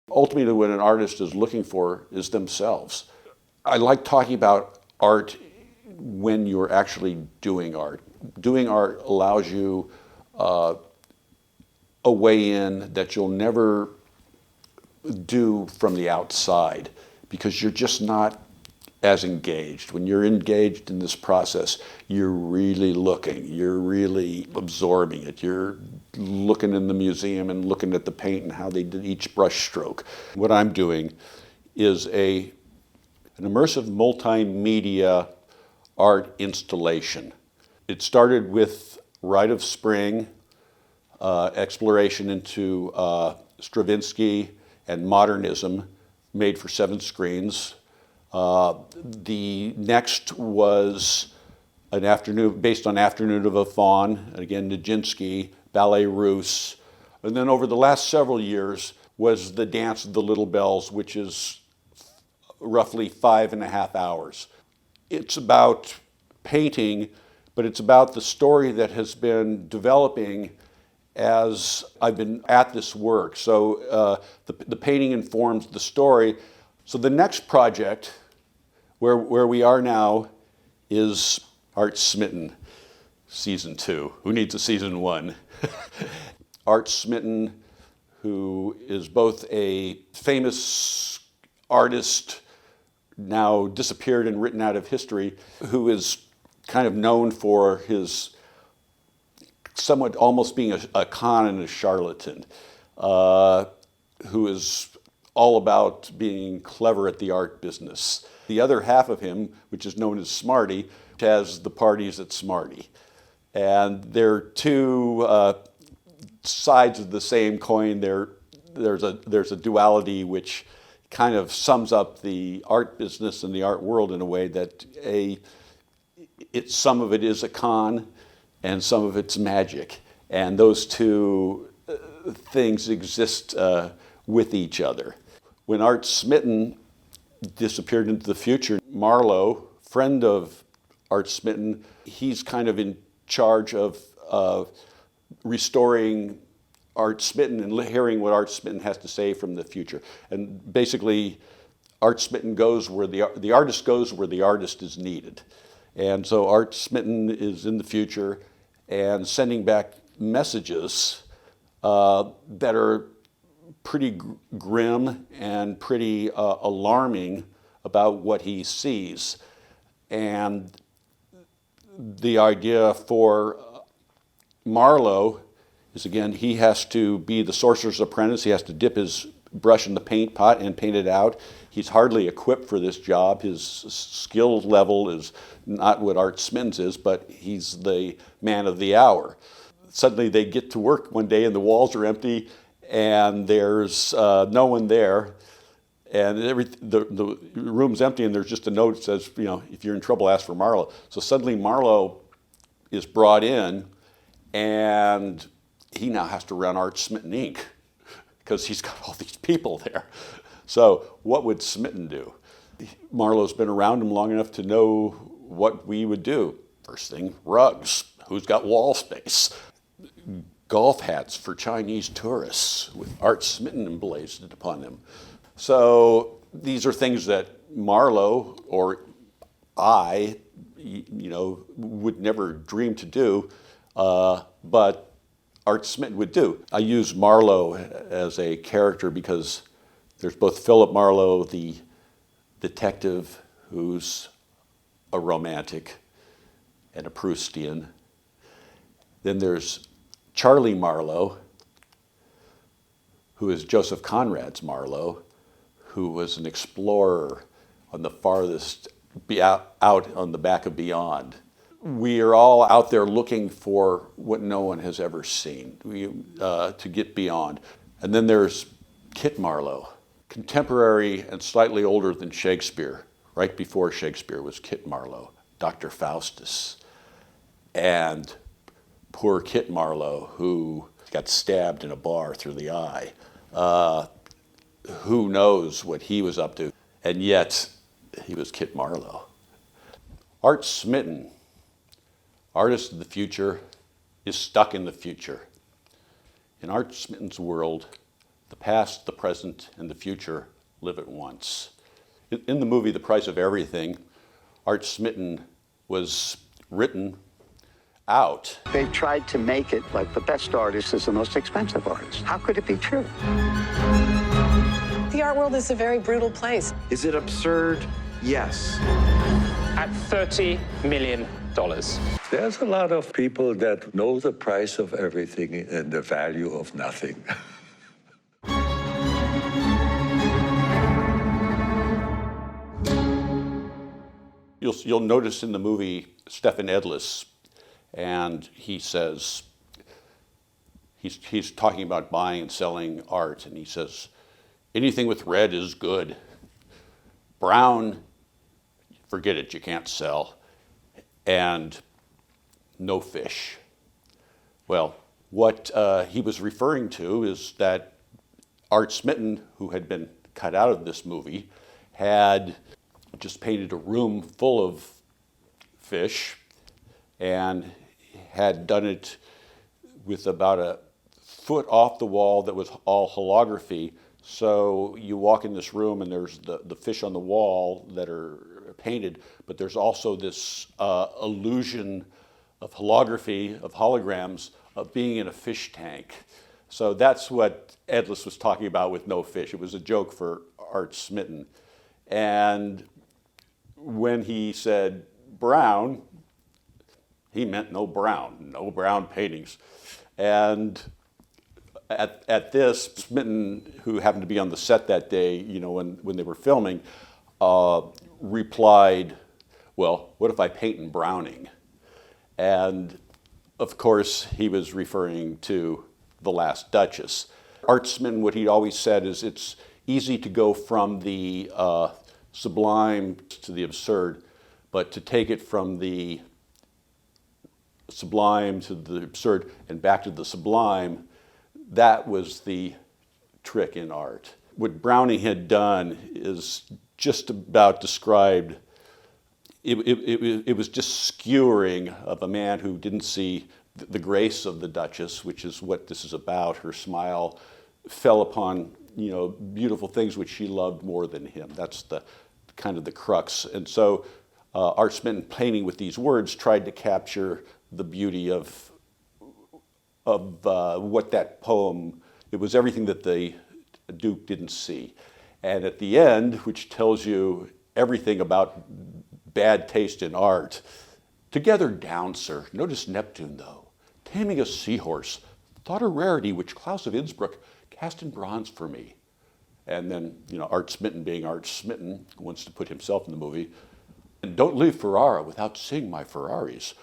Ultimately, what an artist is looking for is themselves. I like talking about art when you're actually doing art. Doing art allows you a way in that you'll never do from the outside because you're just not as engaged. When you're engaged in this process, you're really looking, you're really absorbing it. You're looking in the museum and looking at the paint and how they did each brush stroke. What I'm doing is an immersive multimedia art installation. It started with Rite of Spring, exploration into Stravinsky and modernism, made for 7 screens. The next was an afternoon, based on Afternoon of a Faun, again Nijinsky, Ballet Russe. And then over the last several years was the Dance of the Little Bells, which is roughly 5.5 hours. It's about painting, but it's about the story that has been developing as I've been at this work. So the painting informs the story. So the next project, where we are now, is Art Smitten, Season 2. Who needs a Season 1? Art Smitten, who is both a famous artist, now disappeared and written out of history, who is kind of known for his somewhat almost being a con and a charlatan, who is all about being clever at the art business. The other half of him, which is known as Smarty, has the parties at Smarty. And they're two sides of the same coin. There's a duality which kind of sums up the art business and the art world in a way that some of it is a con and some of it's magic. And those two things exist with each other. When Art Smitten disappeared into the future, Marlowe, friend of Art Smitten, he's kind of in charge of restoring Art Smitten and hearing what Art Smitten has to say from the future. And basically, Art Smitten goes where the artist goes where the artist is needed. And so Art Smitten is in the future and sending back messages that are pretty grim and pretty alarming about what he sees. And the idea for Marlowe is, again, he has to be the sorcerer's apprentice. He has to dip his brush in the paint pot and paint it out. He's hardly equipped for this job. His skill level is not what Art Smitten's is, but he's the man of the hour. Suddenly they get to work one day and the walls are empty and there's no one there. And the room's empty and there's just a note that says, if you're in trouble, ask for Marlowe. So suddenly Marlowe is brought in and he now has to run Art Smitten Inc. because he's got all these people there. So what would Smitten do? Marlowe's been around him long enough to know what we would do. First thing, rugs. Who's got wall space? Golf hats for Chinese tourists with Art Smitten emblazoned upon them. So these are things that Marlowe or I, would never dream to do, but Art Smitten would do. I use Marlowe as a character because there's both Philip Marlowe, the detective who's a romantic and a Proustian. Then there's Charlie Marlowe, who is Joseph Conrad's Marlowe, who was an explorer on the farthest, out on the back of beyond. We are all out there looking for what no one has ever seen, to get beyond. And then there's Kit Marlowe, contemporary and slightly older than Shakespeare. Right before Shakespeare was Kit Marlowe, Dr. Faustus. And poor Kit Marlowe, who got stabbed in a bar through the eye. Who knows what he was up to? And yet, he was Kit Marlowe. Art Smitten, artist of the future, is stuck in the future. In Art Smitten's world, The past, the present, and the future live at once. In the movie The Price of Everything, Art Smitten was written out. They tried to make it like the best artist is the most expensive artist. How could it be true? The art world is a very brutal place. Is it absurd? Yes. At $30 million. There's a lot of people that know the price of everything and the value of nothing. You'll notice in the movie Stephen Edlis, and he says, he's talking about buying and selling art, and he says, anything with red is good. Brown, forget it, you can't sell. And no fish. Well, what he was referring to is that Art Smitten, who had been cut out of this movie, had just painted a room full of fish and had done it with about a foot off the wall that was all holography. So you walk in this room and there's the fish on the wall that are painted, but there's also this illusion of holography, of holograms, of being in a fish tank. So that's what Edlis was talking about with no fish. It was a joke for Art Smitten. And when he said brown, he meant no brown paintings. And at this, Smitten, who happened to be on the set that day, when they were filming, replied, well, what if I paint in browning? And of course, he was referring to The Last Duchess. Art Smitten, what he'd always said is it's easy to go from the sublime to the absurd, but to take it from the sublime to the absurd and back to the sublime, that was the trick in art. What Browning had done is just about described, it was just skewering of a man who didn't see the grace of the Duchess, which is what this is about. Her smile fell upon beautiful things which she loved more than him. That's the kind of the crux. And so Art Smitten, painting with these words, tried to capture the beauty of what that poem, it was everything that the Duke didn't see. And at the end, which tells you everything about bad taste in art, together down, sir, notice Neptune though, taming a seahorse, thought a rarity which Klaus of Innsbruck cast in bronze for me. And then, Art Smitten being Art Smitten, wants to put himself in the movie. And don't leave Ferrara without seeing my Ferraris,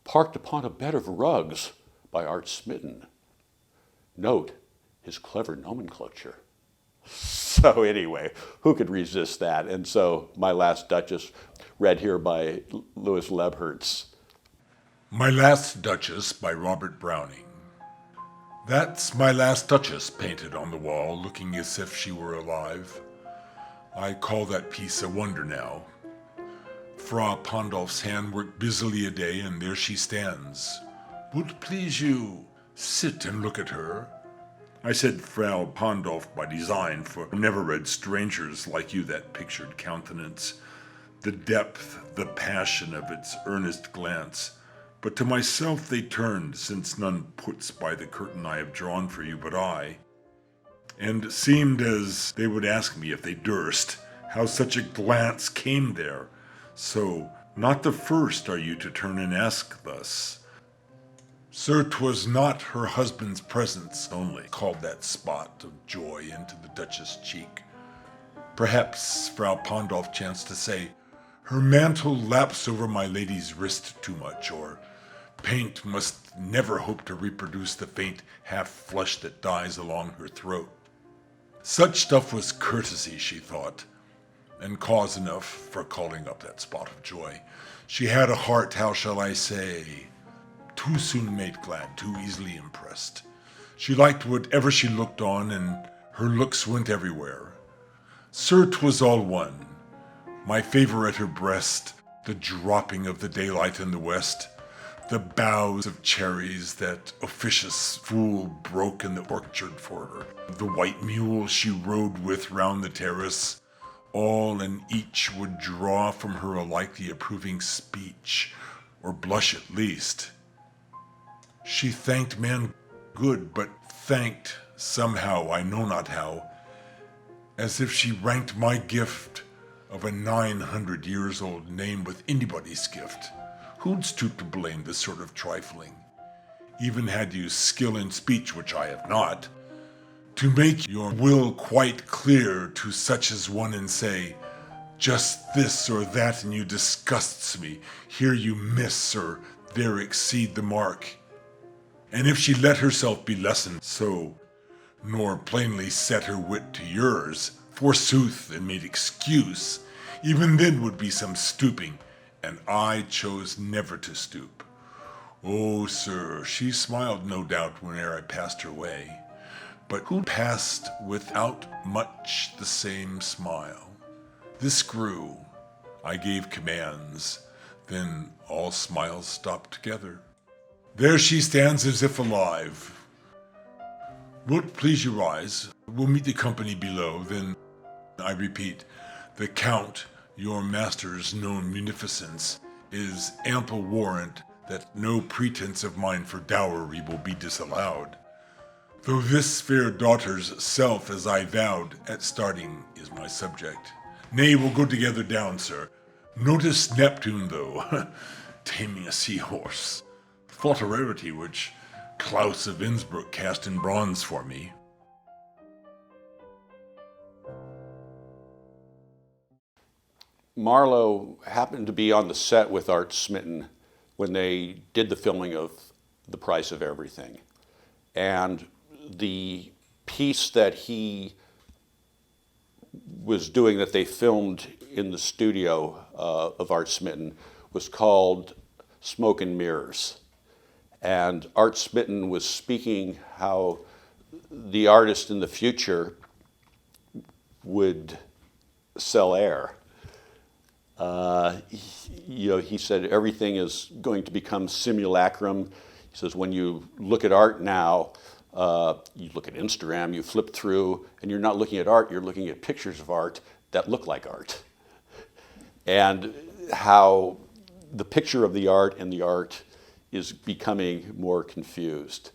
parked upon a bed of rugs by Art Smitten. Note his clever nomenclature. So anyway, who could resist that? And so My Last Duchess, read here by Louis Lebhertz. My Last Duchess by Robert Browning. That's my last Duchess painted on the wall, looking as if she were alive. I call that piece a wonder now. Frau Pandolf's hand worked busily a day, and there she stands. Would please you sit and look at her? I said Frau Pandolf by design, for I never read strangers like you that pictured countenance, the depth, the passion of its earnest glance. But to myself they turned, since none puts by the curtain I have drawn for you but I, and seemed as they would ask me if they durst, how such a glance came there. So, not the first are you to turn and ask thus. Sir, 'twas not her husband's presence only called that spot of joy into the Duchess' cheek. Perhaps Frau Pandolf chanced to say, her mantle laps over my lady's wrist too much, or paint must never hope to reproduce the faint half-flush that dies along her throat. Such stuff was courtesy, she thought, and cause enough for calling up that spot of joy. She had a heart, how shall I say, too soon made glad, too easily impressed. She liked whatever she looked on, and her looks went everywhere. Sir, 'twas all one. My favor at her breast, the dropping of the daylight in the west, the boughs of cherries that officious fool broke in the orchard for her, the white mule she rode with round the terrace, all and each would draw from her alike the approving speech, or blush at least. She thanked man good, but thanked somehow, I know not how, as if she ranked my gift of a 900 years old name with anybody's gift. Who'd stoop to blame this sort of trifling, even had you skill in speech, which I have not, to make your will quite clear to such as one and say, just this or that in you disgusts me, here you miss or there exceed the mark. And if she let herself be lessoned so, nor plainly set her wit to yours, forsooth, and made excuse, even then would be some stooping, and I chose never to stoop. Oh, sir, she smiled no doubt whene'er I passed her way, but who passed without much the same smile? This grew, I gave commands, then all smiles stopped together. There she stands as if alive. Wilt please you rise? We'll meet the company below, then, I repeat, the Count, your master's known munificence, is ample warrant that no pretense of mine for dowry will be disallowed. Though this fair daughter's self, as I vowed at starting, is my subject. Nay, we'll go together down, sir. Notice Neptune, though, taming a seahorse. Thought a rarity which Klaus of Innsbruck cast in bronze for me. Marlowe happened to be on the set with Art Smitten when they did the filming of The Price of Everything. And the piece that he was doing that they filmed in the studio of Art Smitten was called Smoke and Mirrors. And Art Smitten was speaking how the artist in the future would sell air. He said everything is going to become simulacrum. He says when you look at art now, you look at Instagram, you flip through, and you're not looking at art, you're looking at pictures of art that look like art. And how the picture of the art and the art is becoming more confused.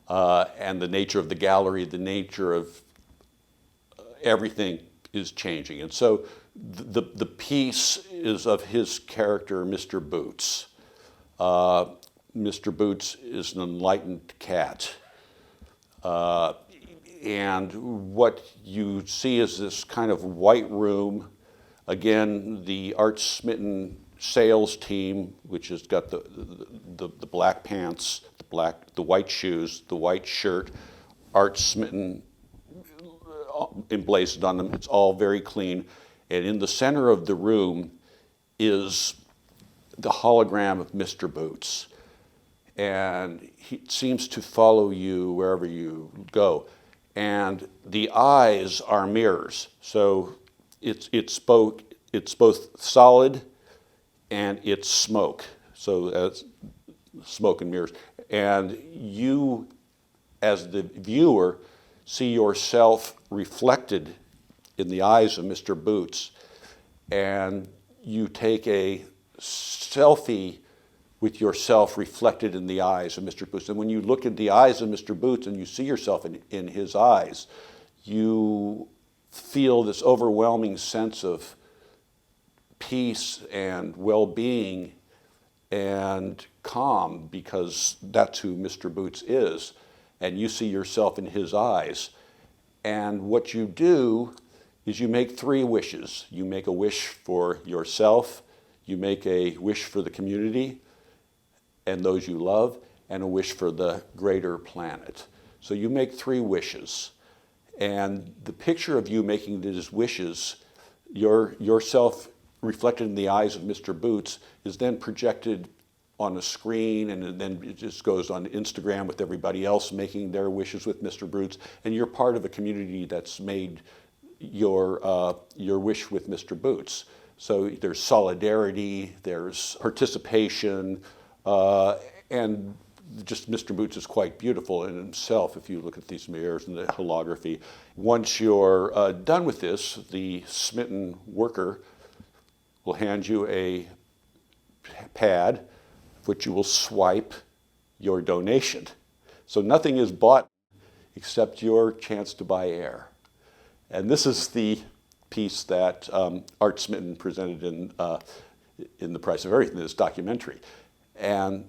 And the nature of the gallery, the nature of everything is changing. And so the piece is of his character, Mr. Boots. Mr. Boots is an enlightened cat. And what you see is this kind of white room. Again, the Art Smitten sales team, which has got the black pants, the white shoes, the white shirt, Art Smitten emblazoned on them. It's all very clean. And in the center of the room is the hologram of Mr. Boots. And he seems to follow you wherever you go. And the eyes are mirrors. So it's both solid and it's smoke. So that's smoke and mirrors. And you, as the viewer, see yourself reflected in the eyes of Mr. Boots. And you take a selfie with yourself reflected in the eyes of Mr. Boots. And when you look at the eyes of Mr. Boots and you see yourself in his eyes, you feel this overwhelming sense of peace and well-being and calm, because that's who Mr. Boots is. And you see yourself in his eyes. And what you do is you make three wishes. You make a wish for yourself, you make a wish for the community and those you love, and a wish for the greater planet. So you make three wishes. And the picture of you making these wishes, yourself reflected in the eyes of Mr. Boots, is then projected on a screen, and then it just goes on Instagram with everybody else making their wishes with Mr. Boots. And you're part of a community that's made your wish with Mr. Boots. So there's solidarity, there's participation, And just Mr. Boots is quite beautiful in himself if you look at these mirrors and the holography. Once you're done with this, the smitten worker will hand you a pad, which you will swipe your donation. So nothing is bought except your chance to buy air. And this is the piece that Art Smitten presented in The Price of Everything, this documentary. And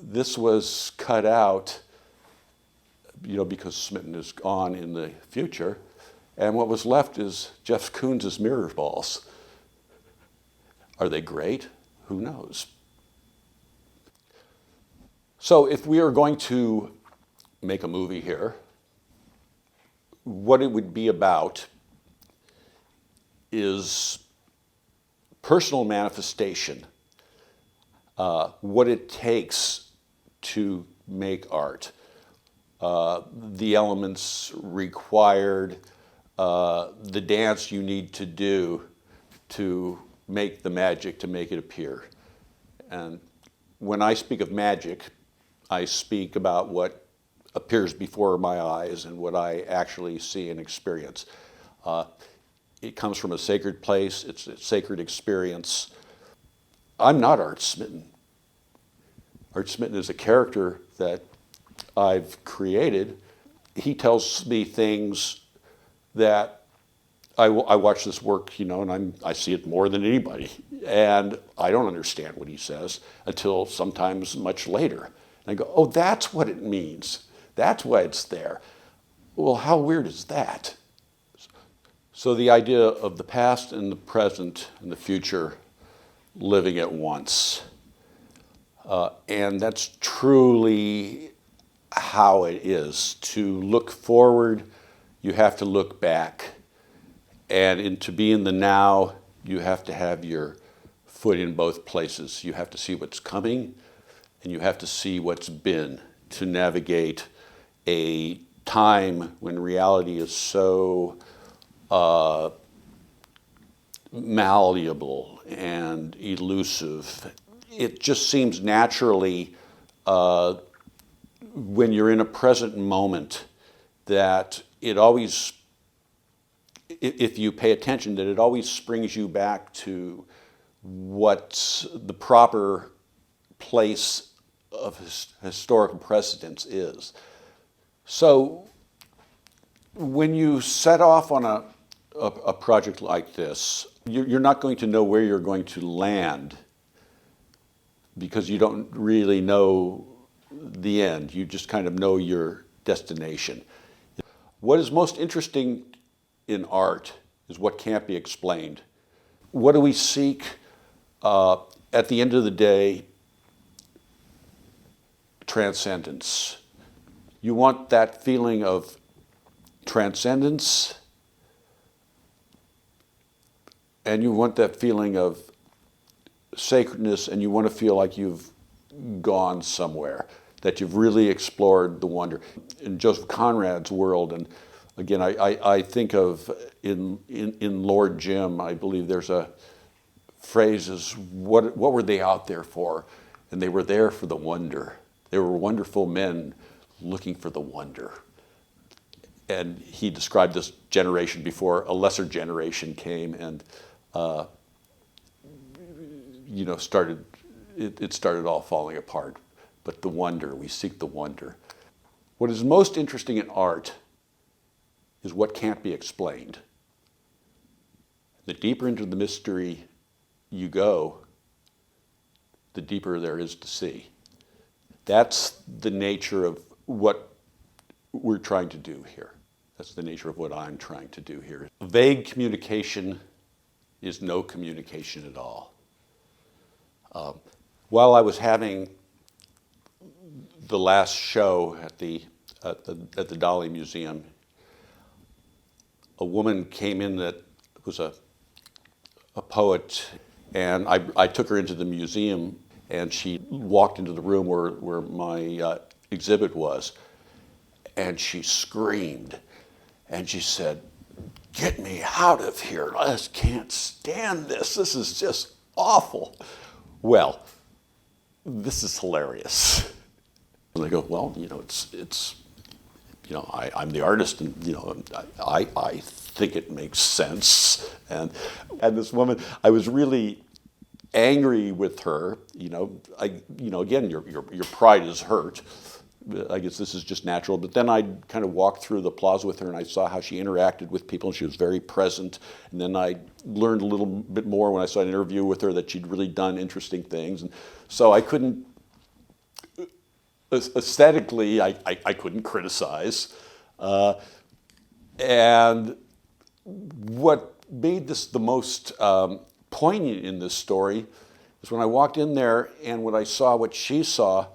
this was cut out, because Smitten is gone in the future. And what was left is Jeff Koons' mirror balls. Are they great? Who knows? So if we are going to make a movie here, what it would be about is personal manifestation, what it takes to make art, the elements required, the dance you need to do to make the magic, to make it appear. And when I speak of magic, I speak about what appears before my eyes and what I actually see and experience. It comes from a sacred place, it's a sacred experience. I'm not Art Smitten. Art Smitten is a character that I've created. He tells me things that I watch this work, and I see it more than anybody. And I don't understand what he says until sometimes much later. And I go, oh, that's what it means. That's why it's there. Well, how weird is that? So the idea of the past and the present and the future living at once. And that's truly how it is. To look forward, you have to look back. And to be in the now, you have to have your foot in both places. You have to see what's coming, and you have to see what's been to navigate a time when reality is so malleable and elusive. It just seems naturally when you're in a present moment that it always, if you pay attention, that it always springs you back to what the proper place of historical precedence is. So when you set off on a project like this, you're not going to know where you're going to land because you don't really know the end. You just kind of know your destination. What is most interesting in art is what can't be explained. What do we seek? At the end of the day, transcendence. You want that feeling of transcendence, and you want that feeling of sacredness, and you want to feel like you've gone somewhere, that you've really explored the wonder. In Joseph Conrad's world, and again, I think of in Lord Jim, I believe there's a phrase is, what were they out there for? And they were there for the wonder. They were wonderful men looking for the wonder. And he described this generation before a lesser generation came and it started all falling apart. But the wonder, we seek the wonder. What is most interesting in art is what can't be explained. The deeper into the mystery you go, the deeper there is to see. That's the nature of what we're trying to do here. That's the nature of what I'm trying to do here. Vague communication is no communication at all. While I was having the last show at the Dali Museum, a woman came in that was a poet, and I took her into the museum, and she walked into the room where my exhibit was, and she screamed, and she said, "Get me out of here. I just can't stand this. This is just awful." Well, this is hilarious. And they go, well, I'm the artist, and I think it makes sense. And this woman, I was really angry with her. Again, your pride is hurt. I guess this is just natural. But then I kind of walked through the plaza with her, and I saw how she interacted with people, and she was very present. And then I learned a little bit more when I saw an interview with her that she'd really done interesting things. And so I couldn't, aesthetically, I couldn't criticize. And what made this the most poignant in this story is when I walked in there and when I saw what she saw.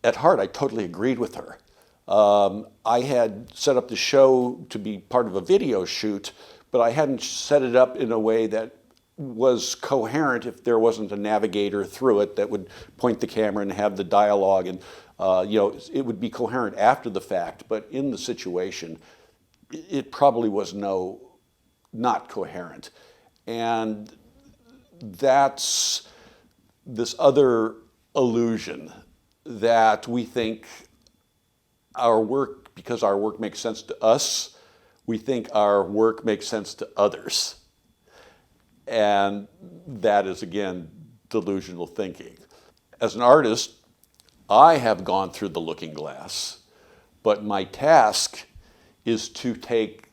At heart, I totally agreed with her. I had set up the show to be part of a video shoot, but I hadn't set it up in a way that was coherent if there wasn't a navigator through it that would point the camera and have the dialogue, and it would be coherent after the fact. But in the situation, it probably was not coherent, and that's this other illusion that we think our work, because our work makes sense to us, we think our work makes sense to others. And that is, again, delusional thinking. As an artist, I have gone through the looking glass, but my task is to take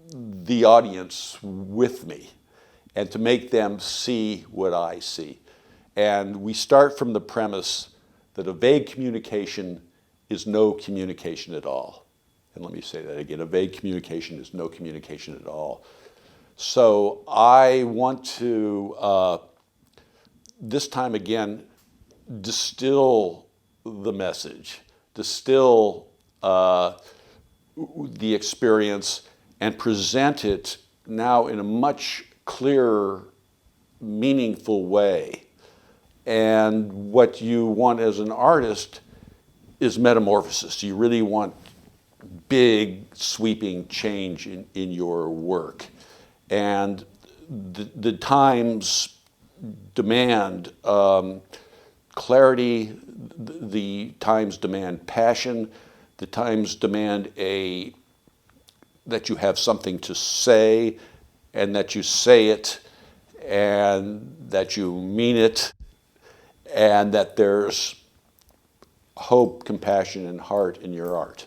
the audience with me and to make them see what I see. And we start from the premise that a vague communication is no communication at all. And let me say that again, a vague communication is no communication at all. So I want to, this time again, distill the message, distill the experience, and present it now in a much clearer, meaningful way. And what you want as an artist is metamorphosis. You really want big, sweeping change in your work. And the times demand clarity, the times demand passion, the times demand that you have something to say, and that you say it, and that you mean it, and that there's hope, compassion, and heart in your art.